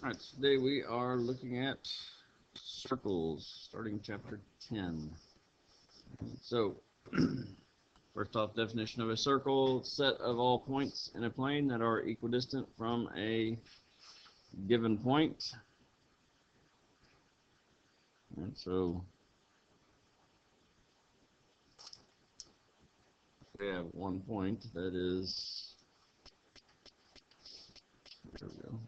Alright, today we are looking at circles, starting chapter 10. So, first off, definition of a circle, set of all points in a plane that are equidistant from a given point. And so, we have one point that is, there we go.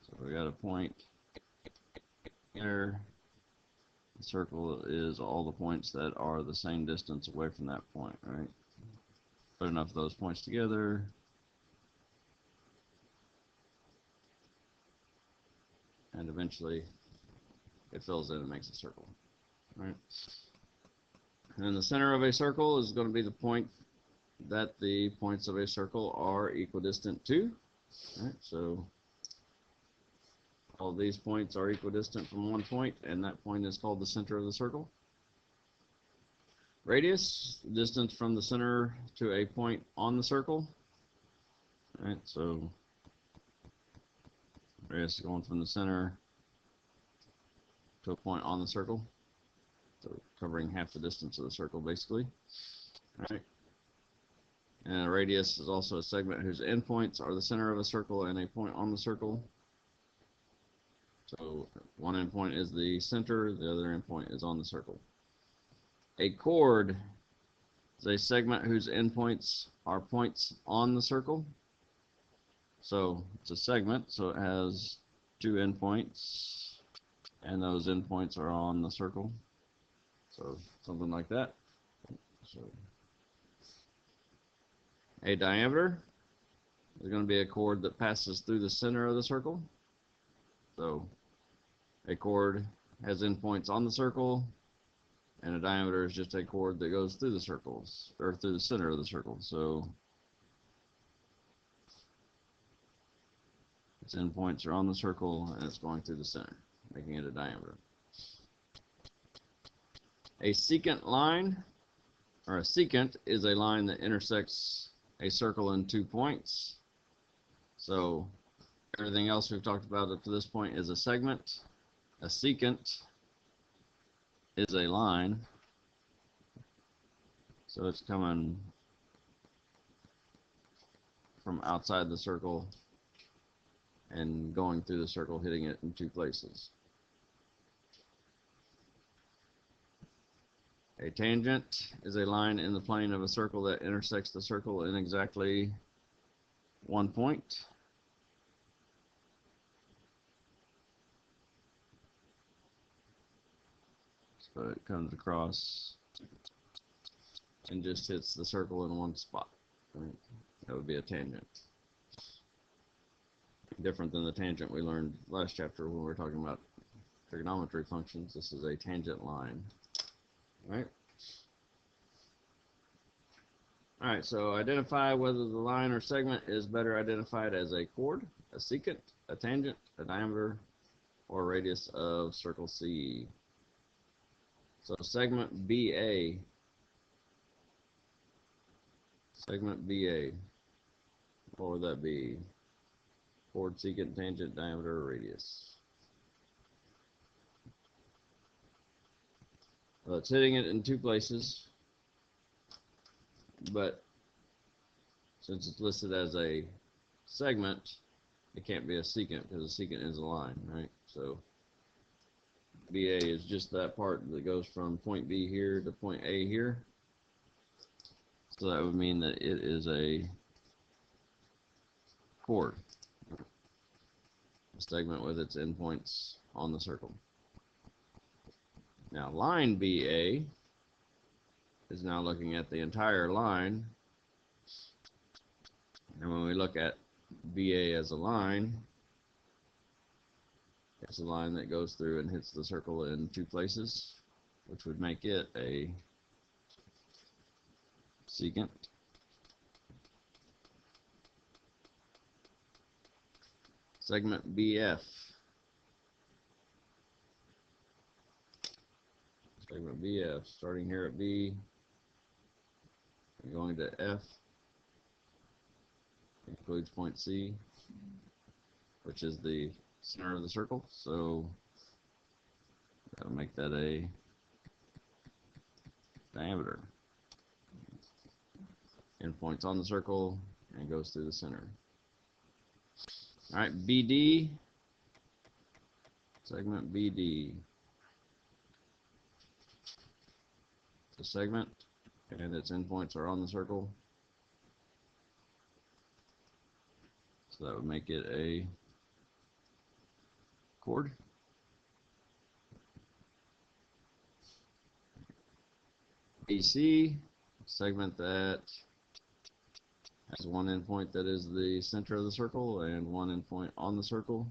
So we got a point here. The circle is all the points that are the same distance away from that point, right? Put enough of those points together, and eventually it fills in and makes a circle, right? And the center of a circle is going to be the point that the points of a circle are equidistant to, right? So all these points are equidistant from one point, and that point is called the center of the circle. Radius, distance from the center to a point on the circle, right? So radius is going from the center to a point on the circle, so covering half the distance of the circle basically, right? And a radius is also a segment whose endpoints are the center of a circle and a point on the circle. So one endpoint is the center, the other endpoint is on the circle. A chord is a segment whose endpoints are points on the circle. So it's a segment, so it has two endpoints, and those endpoints are on the circle. So something like that. So a diameter is going to be a chord that passes through the center of the circle. So a chord has endpoints on the circle, and a diameter is just a chord that goes through the circles, or through the center of the circle. So its endpoints are on the circle, and it's going through the center, making it a diameter. A secant line, or a secant, is a line that intersects a circle in 2 points. So everything else we've talked about up to this point is a segment. A secant is a line, so it's coming from outside the circle and going through the circle, hitting it in 2 places. A tangent is a line in the plane of a circle that intersects the circle in exactly 1 point. So it comes across and just hits the circle in one spot. Right? That would be a tangent. Different than the tangent we learned last chapter when we were talking about trigonometry functions. This is a tangent line. Right? Alright, so identify whether the line or segment is better identified as a chord, a secant, a tangent, a diameter, or radius of circle C. So segment BA, what would that be? Chord, secant, tangent, diameter, or radius? Well, it's hitting it in 2 places, but since it's listed as a segment, it can't be a secant because a secant is a line, right? So BA is just that part that goes from point B here to point A here. So that would mean that it is a chord, a segment with its endpoints on the circle. Now line BA is now looking at the entire line, and when we look at BA as a line, it's a line that goes through and hits the circle in 2 places, which would make it a secant. Segment BF. Segment BF, starting here at B, going to F, includes point C. which is the center of the circle. So that'll make that a diameter. Endpoints on the circle and goes through the center. All right, BD, segment BD. It's a segment, and its endpoints are on the circle. So that would make it a chord. BC, segment that has one endpoint that is the center of the circle and one endpoint on the circle.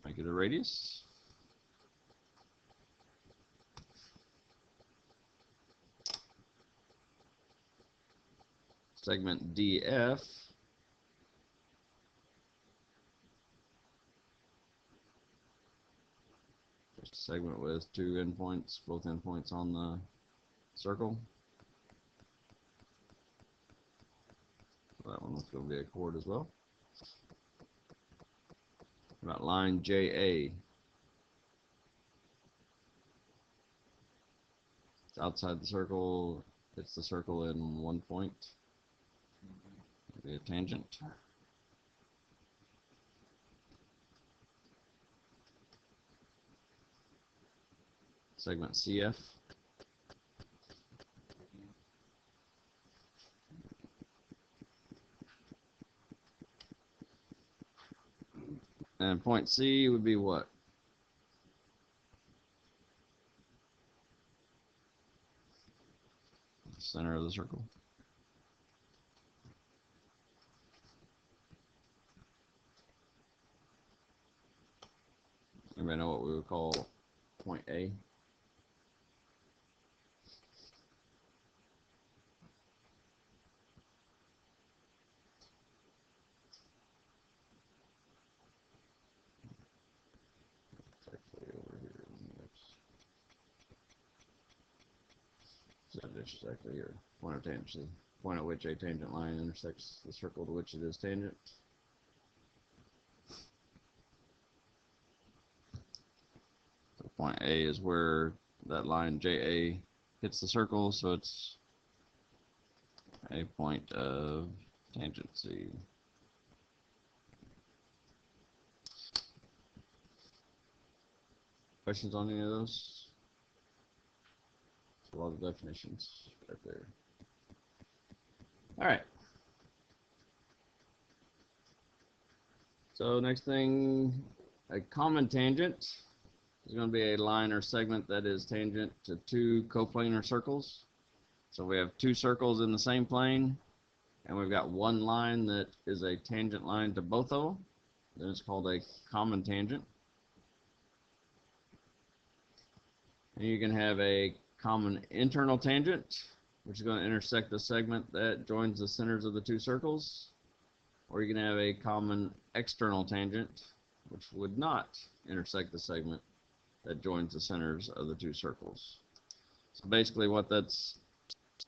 Make it a radius. Segment DF, just a segment with two endpoints, both endpoints on the circle. So that one's going to be a chord as well. About line JA. It's outside the circle. It's the circle in one point. It'll be a tangent. Segment CF. And point C would be what? Center of the circle. Anybody know what we would call point A? So this is actually here. Point of tangency. Point at which a tangent line intersects the circle to which it is tangent. So point A is where that line JA hits the circle, so it's a point of tangency. Questions on any of those? A lot of definitions right there. All right. So next thing, a common tangent is going to be a line or segment that is tangent to two coplanar circles. So we have two circles in the same plane, and we've got one line that is a tangent line to both of them. Then it's called a common tangent. And you can have a common internal tangent, which is going to intersect the segment that joins the centers of the two circles. Or you can have a common external tangent, which would not intersect the segment that joins the centers of the two circles. So basically what that's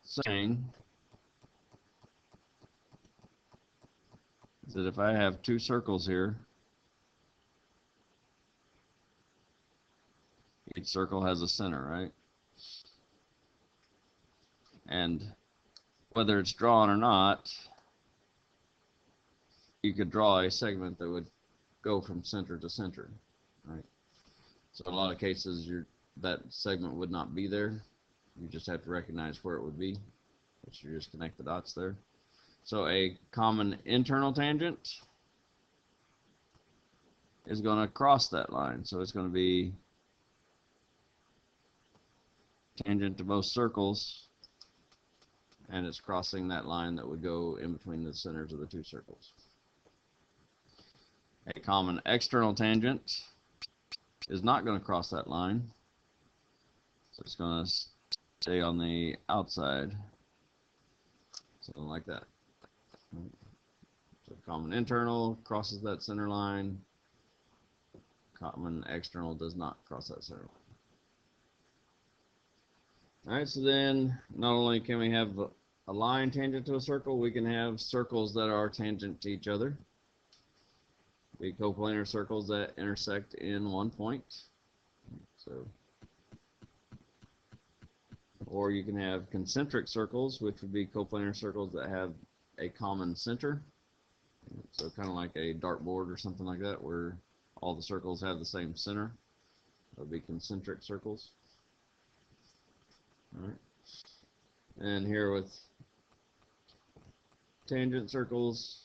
saying is that if I have two circles here, each circle has a center, right? And whether it's drawn or not, you could draw a segment that would go from center to center, right? So in a lot of cases, that segment would not be there. You just have to recognize where it would be, which you just connect the dots there. So a common internal tangent is going to cross that line. So it's going to be tangent to both circles, and it's crossing that line that would go in between the centers of the two circles. A common external tangent is not going to cross that line, so it's going to stay on the outside, something like that. So common internal crosses that center line, common external does not cross that center line. All right, so then not only can we have a line tangent to a circle, we can have circles that are tangent to each other. Be coplanar circles that intersect in one point. So, or you can have concentric circles, which would be coplanar circles that have a common center. So kind of like a dartboard or something like that, where all the circles have the same center. That would be concentric circles. All right. And here with tangent circles,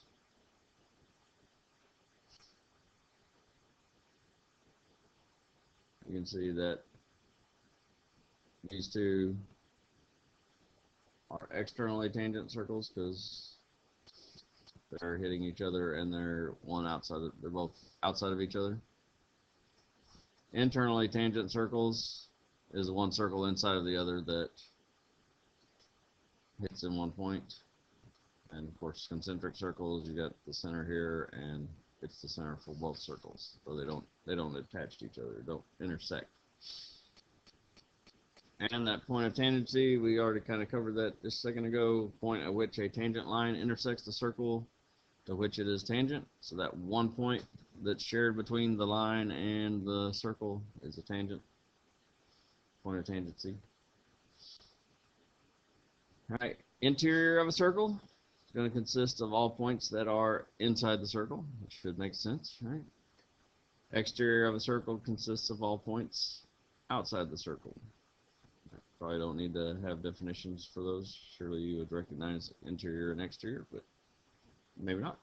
you can see that these two are externally tangent circles because they're hitting each other and they're both outside of each other. Internally tangent circles is one circle inside of the other that hits in one point. And of course, concentric circles, you got the center here, and it's the center for both circles, so they don't attach to each other, don't intersect. And that point of tangency, we already kind of covered that just a second ago. Point at which a tangent line intersects the circle to which it is tangent. So that one point that's shared between the line and the circle is a tangent. Point of tangency. All right, interior of a circle is going to consist of all points that are inside the circle, which should make sense, right? Exterior of a circle consists of all points outside the circle. Probably don't need to have definitions for those. Surely you would recognize interior and exterior, but maybe not.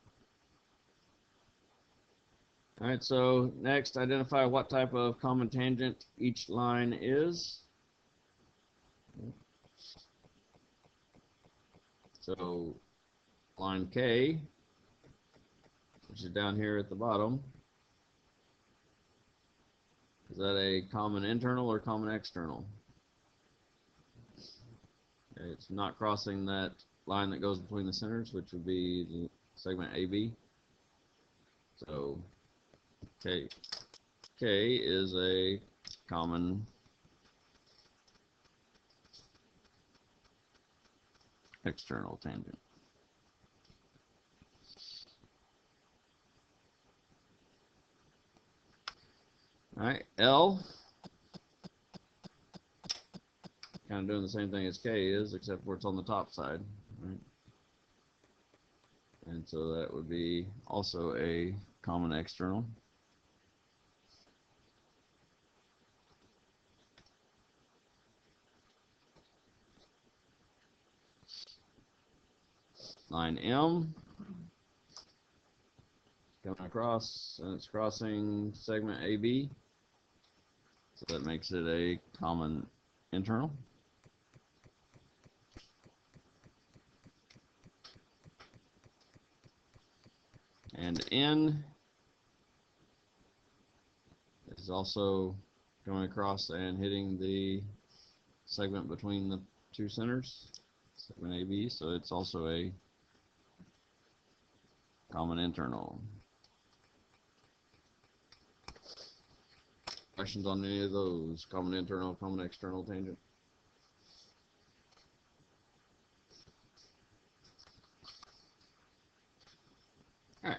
All right, so next, identify what type of common tangent each line is. So line K, which is down here at the bottom, is that a common internal or common external? Okay, it's not crossing that line that goes between the centers, which would be the segment AB. So K is a common external tangent. All right, L, kind of doing the same thing as K is, except for it's on the top side, right? And so that would be also a common external. Line M, coming across, and it's crossing segment AB. So that makes it a common internal. And N is also going across and hitting the segment between the two centers, segment AB, so it's also a common internal. Questions on any of those? Common internal, common external tangent? All right,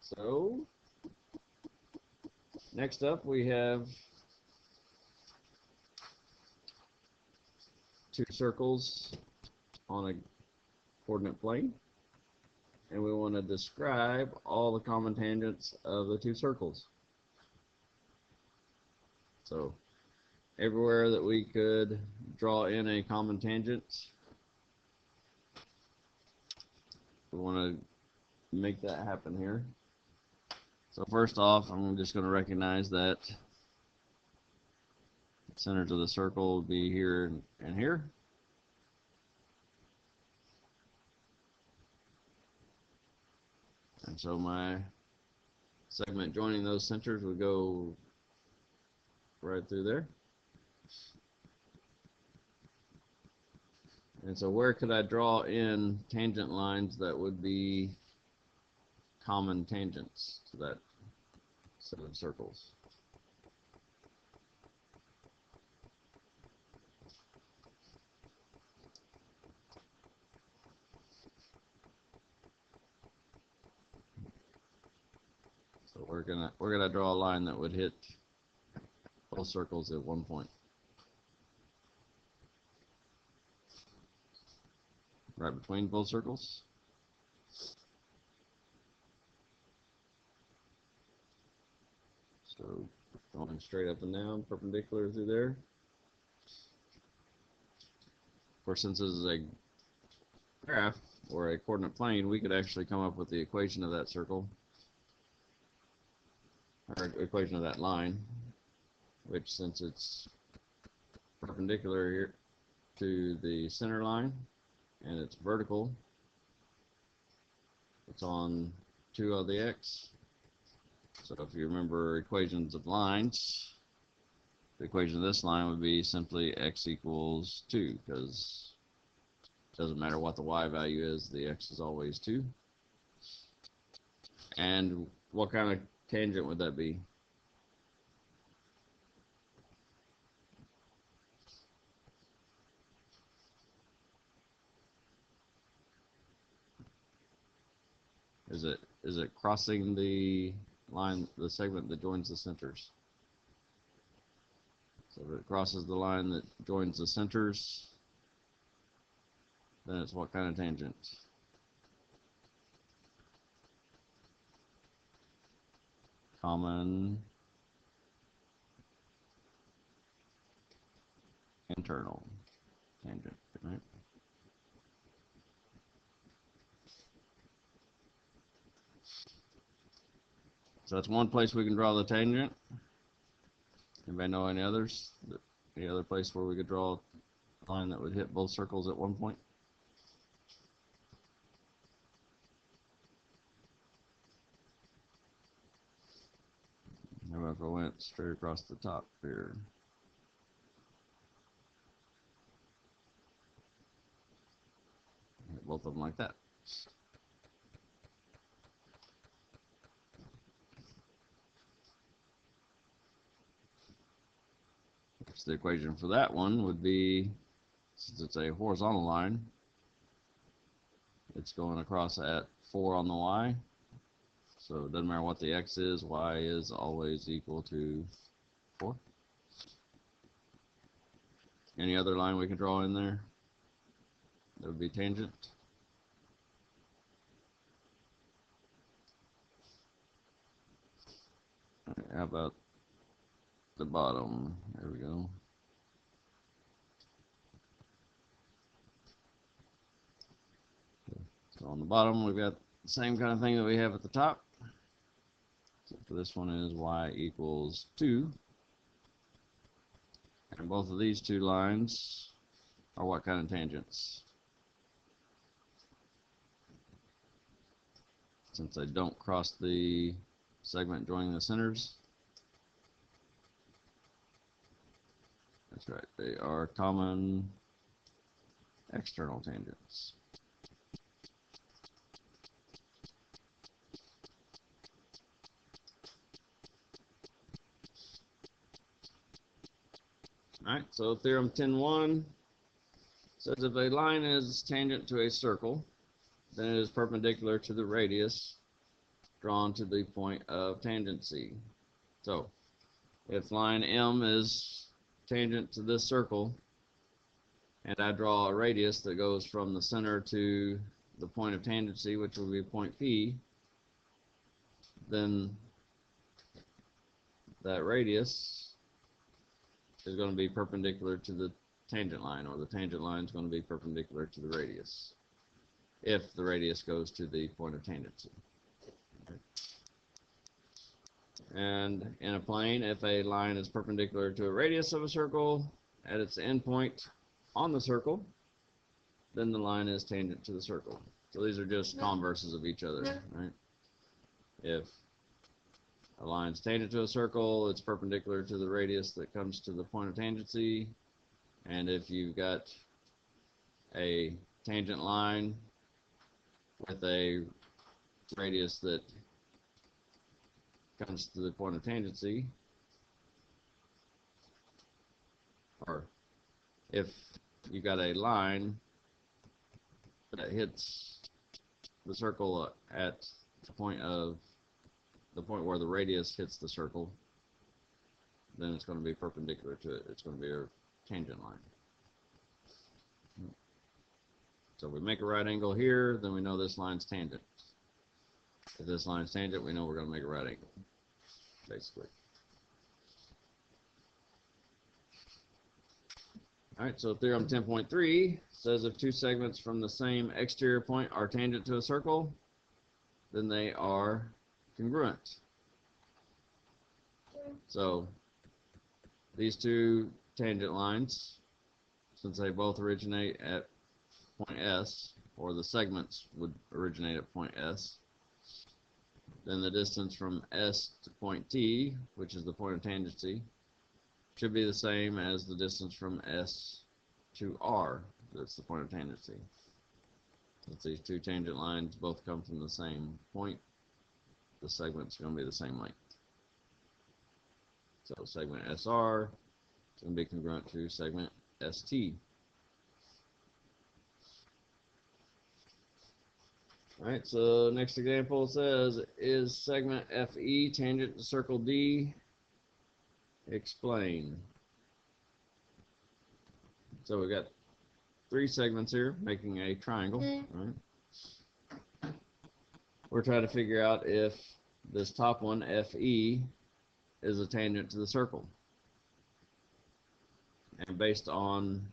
so next up we have two circles on a coordinate plane, and we want to describe all the common tangents of the two circles. So everywhere that we could draw in a common tangent, we want to make that happen here. So first off, I'm just going to recognize that the centers of the circle would be here and here. And so my segment joining those centers would go right through there. And so where could I draw in tangent lines that would be common tangents to that set of circles? So we're gonna draw a line that would hit both circles at one point. Right between both circles. So going straight up and down, perpendicular through there. Of course, since this is a graph or a coordinate plane, we could actually come up with the equation of that circle, or equation of that line, which, since it's perpendicular here to the center line and it's vertical, it's on 2 of the x. So if you remember equations of lines, the equation of this line would be simply x equals 2, because it doesn't matter what the y value is, the x is always 2. And what kind of tangent would that be? Is it crossing the line, the segment that joins the centers? So if it crosses the line that joins the centers, then it's what kind of tangent? Common internal tangent, right? So that's one place we can draw the tangent. Anybody know any others? Any other place where we could draw a line that would hit both circles at one point? How about if I went straight across the top here? Hit both of them like that. So the equation for that one would be, since it's a horizontal line, it's going across at 4 on the y. So it doesn't matter what the x is, y is always equal to 4. Any other line we can draw in there that would be tangent? All right, how about the bottom? There we go. So on the bottom, we've got the same kind of thing that we have at the top. So for this one is y equals 2. And both of these two lines are what kind of tangents? Since they don't cross the segment joining the centers. That's right, they are common external tangents. Alright, so theorem 10.1 says if a line is tangent to a circle, then it is perpendicular to the radius drawn to the point of tangency. So if line M is tangent to this circle, and I draw a radius that goes from the center to the point of tangency, which will be point P, then that radius is going to be perpendicular to the tangent line, or the tangent line is going to be perpendicular to the radius, if the radius goes to the point of tangency. Okay. And in a plane, if a line is perpendicular to a radius of a circle at its endpoint on the circle, then the line is tangent to the circle. So these are just converses of each other, right? If a line is tangent to a circle, it's perpendicular to the radius that comes to the point of tangency. And if you've got a tangent line with a radius that comes to the point of tangency, or if you got a line that hits the circle at the point of the point where the radius hits the circle, then it's going to be perpendicular to it. It's going to be a tangent line. So if we make a right angle here, then we know this line's tangent. If this line's tangent, we know we're going to make a right angle, basically. Alright, so theorem 10.3 says if two segments from the same exterior point are tangent to a circle, then they are congruent. So these two tangent lines, since they both originate at point S, or the segments would originate at point S, then the distance from S to point T, which is the point of tangency, should be the same as the distance from S to R, that's the point of tangency. Since these two tangent lines both come from the same point, the segment's going to be the same length. So segment SR is going to be congruent to segment ST. Alright, so next example says, is segment FE tangent to circle D? Explain. So we've got three segments here making a triangle. Right? We're trying to figure out if this top one, FE, is a tangent to the circle. And based on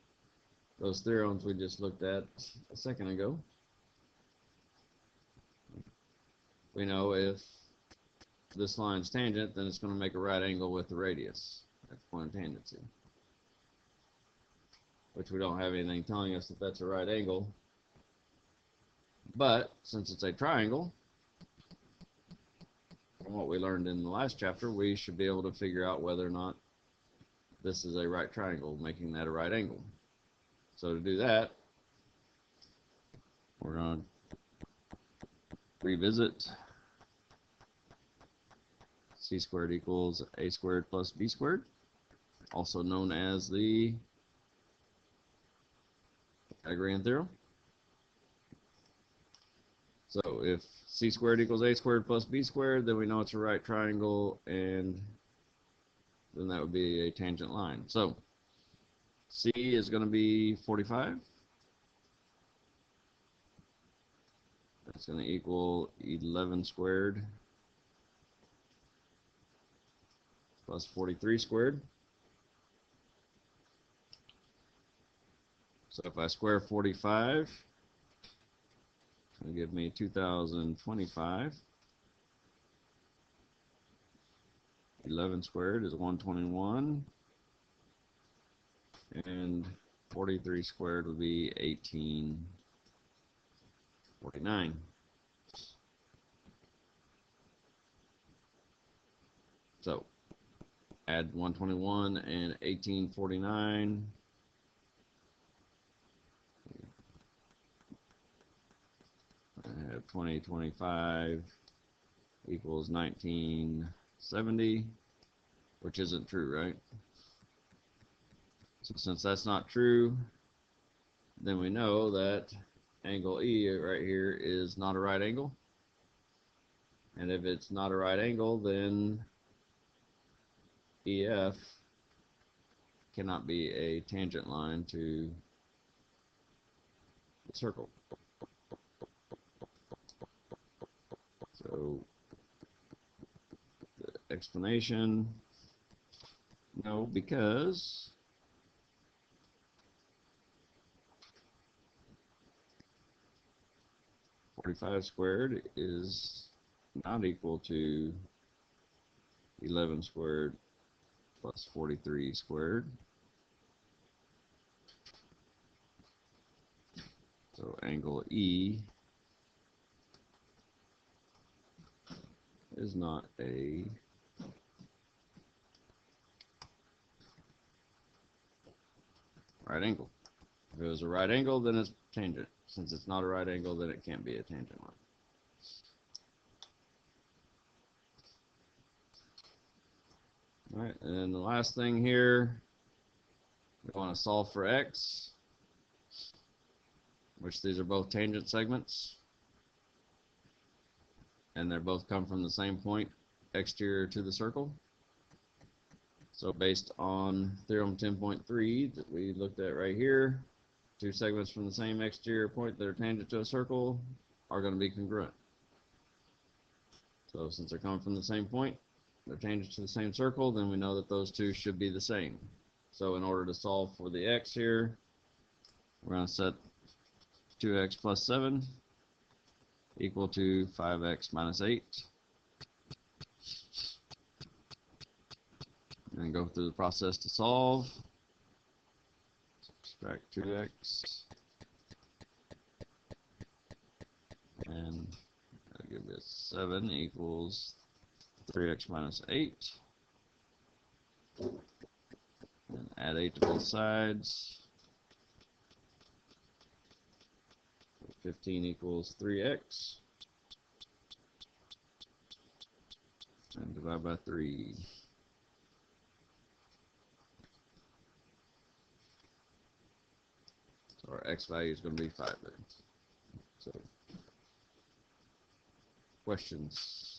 those theorems we just looked at a second ago, we know if this line's tangent, then it's going to make a right angle with the radius at the point of tangency. Which we don't have anything telling us that that's a right angle. But since it's a triangle, from what we learned in the last chapter, we should be able to figure out whether or not this is a right triangle, making that a right angle. So to do that, we're going to revisit c squared equals a squared plus b squared, also known as the Pythagorean theorem. So if c squared equals a squared plus b squared, then we know it's a right triangle, and then that would be a tangent line. So c is going to be 45. That's going to equal 11 squared plus 43 squared. So if I square 45, it's going to give me 2025. 11 squared is 121. And 43 squared would be 1849. So add 121 and 1849. I have 2025 equals 1970, which isn't true, right? So since that's not true, then we know that angle E right here is not a right angle. And if it's not a right angle, then EF cannot be a tangent line to the circle. So the explanation, no, because .45 squared is not equal to 11 squared plus 43 squared. So angle E is not a right angle. If it was a right angle, then it's tangent. Since it's not a right angle, then it can't be a tangent line. All right, and then the last thing here, we want to solve for x, which these are both tangent segments, and they both come from the same point exterior to the circle. So based on theorem 10.3 that we looked at right here, two segments from the same exterior point that are tangent to a circle are going to be congruent. So since they're coming from the same point, they're tangent to the same circle, then we know that those two should be the same. So in order to solve for the x here, we're going to set 2x plus 7 equal to 5x minus 8. And go through the process to solve. Subtract 2x. And I'll give this 7 equals 3x minus 8. And add 8 to both sides. 15 equals 3x. And divide by 3. So our x value is going to be 5 there. So, questions?